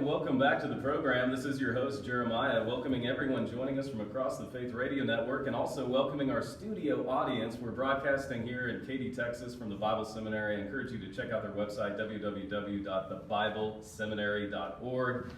Welcome back to the program. This is your host, Jeremiah, welcoming everyone joining us from across the Faith Radio Network and also welcoming our studio audience. We're broadcasting here in Katy, Texas from the Bible Seminary. I encourage you to check out their website, www.thebibleseminary.org.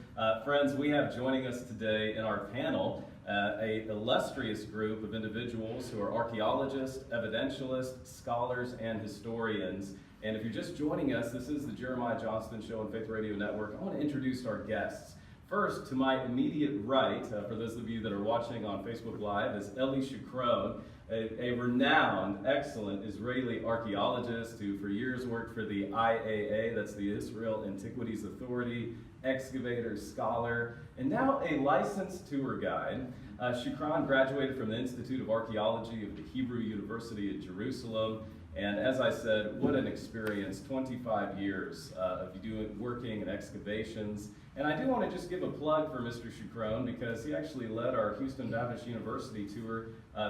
Friends, we have joining us today in our panel a illustrious group of individuals who are archaeologists, evidentialists, scholars, and historians. And if you're just joining us, this is the Jeremiah Johnston Show on Faith Radio Network. I want to introduce our guests. First, to my immediate right, for those of you that are watching on Facebook Live, is Alisha Crowe, a renowned, excellent Israeli archaeologist who for years worked for the IAA, that's the Israel Antiquities Authority, excavator, scholar, and now a licensed tour guide. Shukron graduated from the Institute of Archaeology of the Hebrew University at Jerusalem. And as I said, what an experience, 25 years of working in excavations. And I do want to just give a plug for Mr. Shukron because he actually led our Houston Baptist University tour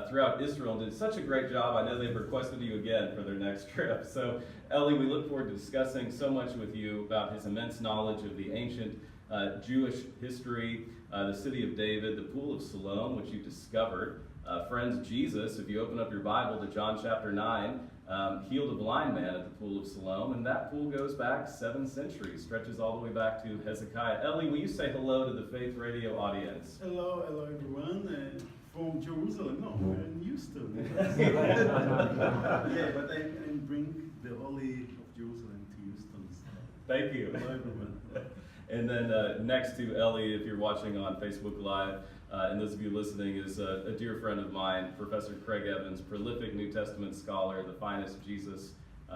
throughout Israel and did such a great job. I know they've requested you again for their next trip. So, Ellie, we look forward to discussing so much with you about his immense knowledge of the ancient Jewish history, the city of David, the Pool of Siloam, which you discovered. Friends, Jesus, if you open up your Bible to John chapter 9, healed a blind man at the Pool of Siloam, and that pool goes back 7 centuries, stretches all the way back to Hezekiah. Ellie, will you say hello to the Faith Radio audience? Hello everyone, from Jerusalem. No, we're in Houston. Yeah, but I bring the Holy of Jerusalem to Houston. So. Thank you. Hello everyone. And then next to Ellie, if you're watching on Facebook Live, and those of you listening, is a dear friend of mine, Professor Craig Evans, prolific New Testament scholar, the finest Jesus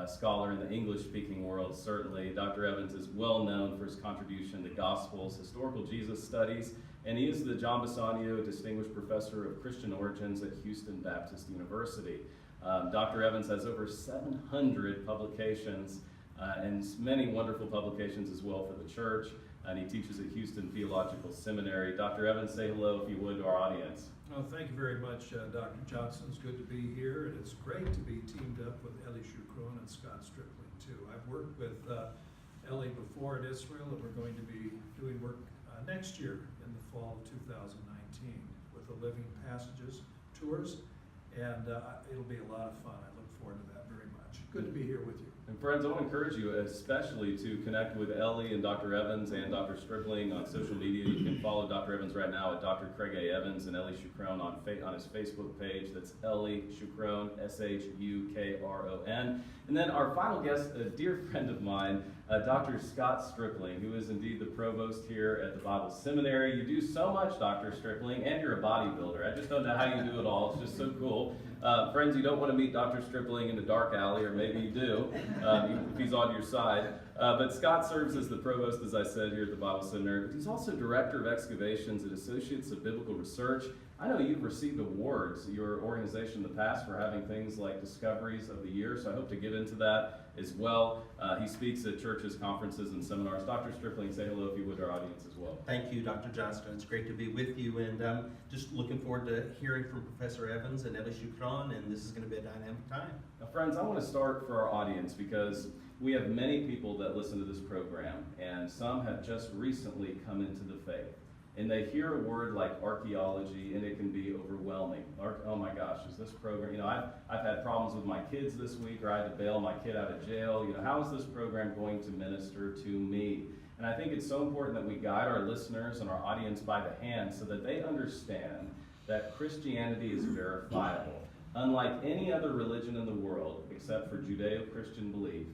scholar in the English-speaking world, certainly. Dr. Evans is well known for his contribution to Gospels, historical Jesus studies, and he is the John Bassanio Distinguished Professor of Christian Origins at Houston Baptist University. Dr. Evans has over 700 publications and many wonderful publications as well for the church. And he teaches at Houston Theological Seminary. Dr. Evans, say hello, if you would, to our audience. Well, thank you very much, Dr. Johnston. It's good to be here, and it's great to be teamed up with Alisha Crowe and Scott Stripling, too. I've worked with Ellie before in Israel, and we're going to be doing work next year in the fall of 2019 with the Living Passages tours, and it'll be a lot of fun. I look forward to that very much. Good to be here with you. And friends, I want to encourage you especially to connect with Ellie and Dr. Evans and Dr. Stripling on social media. You can follow Dr. Evans right now at Dr. Craig A. Evans and Eli Shukron on his Facebook page. That's Eli Shukron, Shukron. And then our final guest, a dear friend of mine, Dr. Scott Stripling, who is indeed the provost here at the Bible Seminary. You do so much, Dr. Stripling, and you're a bodybuilder. I just don't know how you do it all. It's just so cool. Friends, you don't want to meet Dr. Stripling in a dark alley, or maybe you do, if he's on your side. But Scott serves as the provost, as I said, here at the Bible Seminary. But he's also director of excavations and associates of biblical research. I know you've received awards, your organization in the past, for having things like Discoveries of the Year, so I hope to get into that as well. He speaks at churches, conferences, and seminars. Dr. Stripling, say hello if you would to our audience as well. Thank you, Dr. Johnston. It's great to be with you, and just looking forward to hearing from Professor Evans and Eli Shukron, and this is going to be a dynamic time. Now, friends, I want to start for our audience because we have many people that listen to this program, and some have just recently come into the faith. And they hear a word like archaeology, and it can be overwhelming. Oh my gosh, is this program, I've had problems with my kids this week, or I had to bail my kid out of jail. How is this program going to minister to me? And I think it's so important that we guide our listeners and our audience by the hand so that they understand that Christianity is verifiable. Unlike any other religion in the world, except for Judeo-Christian belief,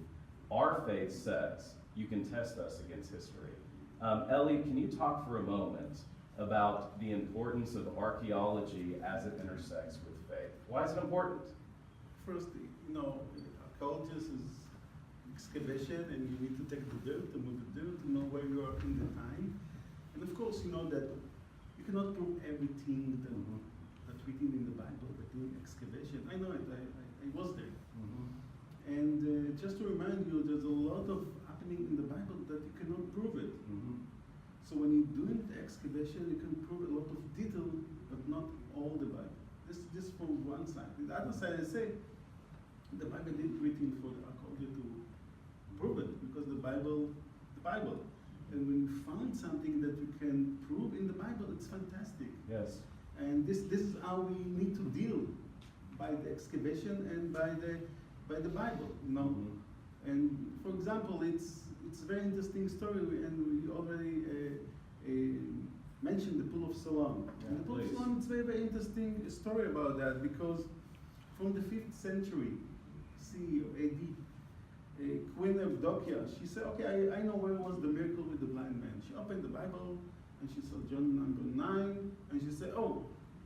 our faith says you can test us against history. Ellie, can you talk for a moment about the importance of archaeology as it intersects with faith? Why is it important? First, archaeologist is excavation, and you need to take the dirt, to move the dirt, to know where you are in the time. And of course, you know that you cannot prove everything that's written in the Bible, but doing excavation. I know it, I was there. And just to remind you, there's a lot of happening in the Bible that you cannot prove it. So when you're doing the excavation, you can prove a lot of detail, but not all the Bible. This from one side. The other side, I say, the Bible is written for the archaeology to prove it, because the Bible And when you found something that you can prove in the Bible, it's fantastic. Yes. And this is how we need to deal by the excavation and by the Bible, you know. Mhm. And for example, it's a very interesting story, and we already mentioned the Pool of Siloam. Yeah, And the Pool please. of Siloam, it's a very, very interesting story about that, because from the 5th century CE or AD, Queen of Dokia, she said, okay, I know where was the miracle with the blind man. She opened the Bible and she saw John number 9, and she said, oh,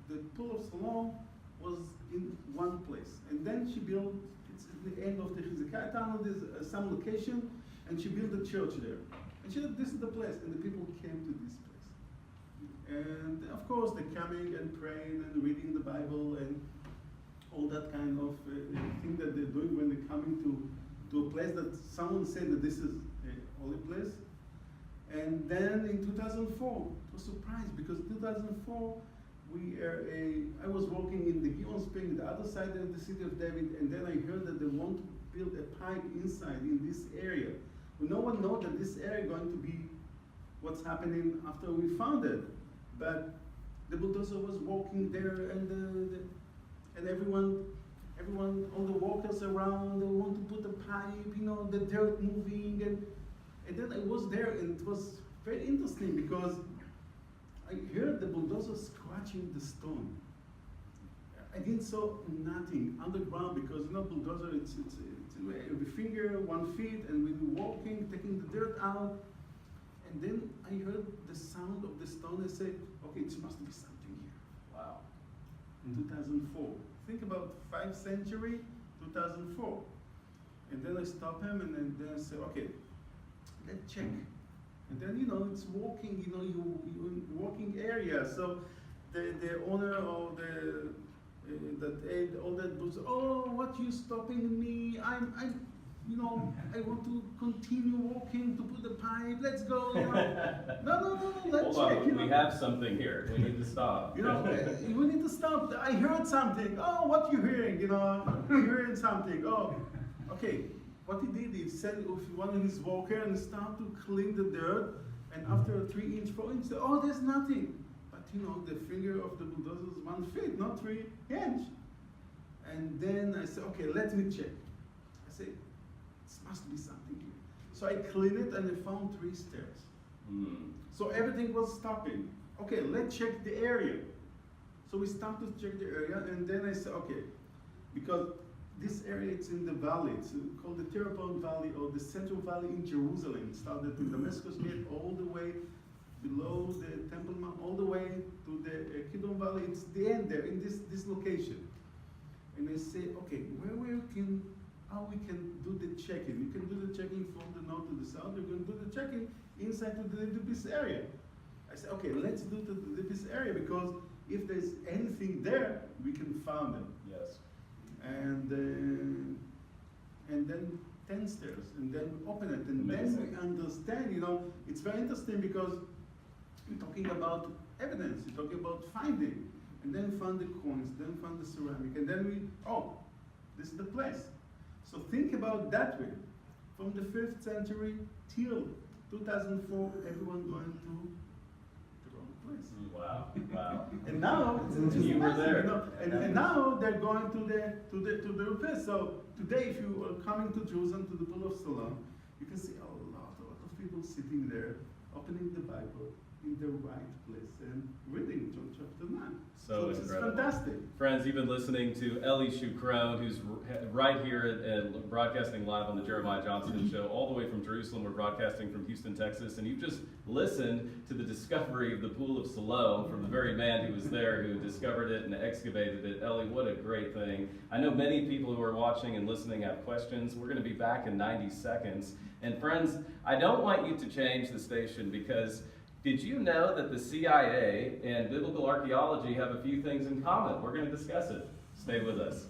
the Pool of Siloam was in one place. And then she built, it's at the end of the Hezekiah tunnel, there's some location, and she built a church there. And she said, this is the place, and the people came to this place. And of course, they're coming and praying and reading the Bible and all that kind of thing that they're doing when they're coming to a place that someone said that this is a holy place. And then in 2004, I was surprised because 2004, I was working in the Gihon Spring, the other side of the city of David, and then I heard that they want to build a pipe inside in this area. Well, no one knows that this area is going to be what's happening after we found it. But the bulldozer was walking there, and everyone, all the workers around, they want to put a pipe, you know, the dirt moving, and then I was there, and it was very interesting because I heard the bulldozer scratching the stone. I didn't saw nothing underground because, you know, bulldozer, it's every finger, 1 feet, and we were walking, taking the dirt out, and then I heard the sound of the stone. I said, okay, it must be something here. Wow. In 2004. Think about 5th century, 2004. And then I stop him, and then I say, okay, let's check. And then, you know, it's walking, you know, you in walking area. So the owner of all that books, oh, what you stopping me? You know, I want to continue walking to put the pipe. Let's go. You know. No, let's Hold check. on, You know. we have something here. We need to stop. You know, we need to stop. I heard something. Oh, what you hearing? You know, I'm hearing something. Oh, okay. What he did, he said if one of his walker and start to clean the dirt, and after a 3-inch, 4-inch, he said, oh, there's nothing. But you know, the finger of the bulldozer is 1 feet, not 3 inch. And then I said, okay, let me check. I said, this must be something here. So I cleaned it and I found 3 stairs. Hmm. So everything was stopping. Okay, let's check the area. So we started to check the area, and then I said, okay, because this area, it's in the valley. It's called the Terapon Valley, or the Central Valley in Jerusalem. It started in Damascus Gate all the way below the Temple Mount, all the way to the Kidron Valley. It's the end there, in this location. And I say, okay, how we can do the checking? We can do the checking from the north to the south. We're going to do the checking inside to the Libis area. I said, okay, let's do the Libis area, because if there's anything there, we can find it. Yes. And then 10 stairs, and then open it, and Amazing. then we understand, you know, it's very interesting because we're talking about evidence, we're talking about finding, and then we found the coins, then we found the ceramic, and then this is the place. So think about that way. From the 5th century till 2004, everyone going to the wrong place. Wow. And now it's just You were amazing, there. you know? And now they're going to the place. So today, if you are coming to Jerusalem to the Pool of Siloam, you can see a lot of people sitting there, opening the Bible in the right place and reading John chapter 9. So it's incredible. fantastic. Friends, you've been listening to Eli Shukron, who's right here and broadcasting live on the Jeremiah Johnston Show, all the way from Jerusalem. We're broadcasting from Houston, Texas, and you've just listened to the discovery of the Pool of Siloam from the very man who was there, who discovered it and excavated it. Eli, what a great thing. I know many people who are watching and listening have questions. We're going to be back in 90 seconds. And friends, I don't want you to change the station, because did you know that the CIA and biblical archaeology have a few things in common? We're going to discuss it. Stay with us.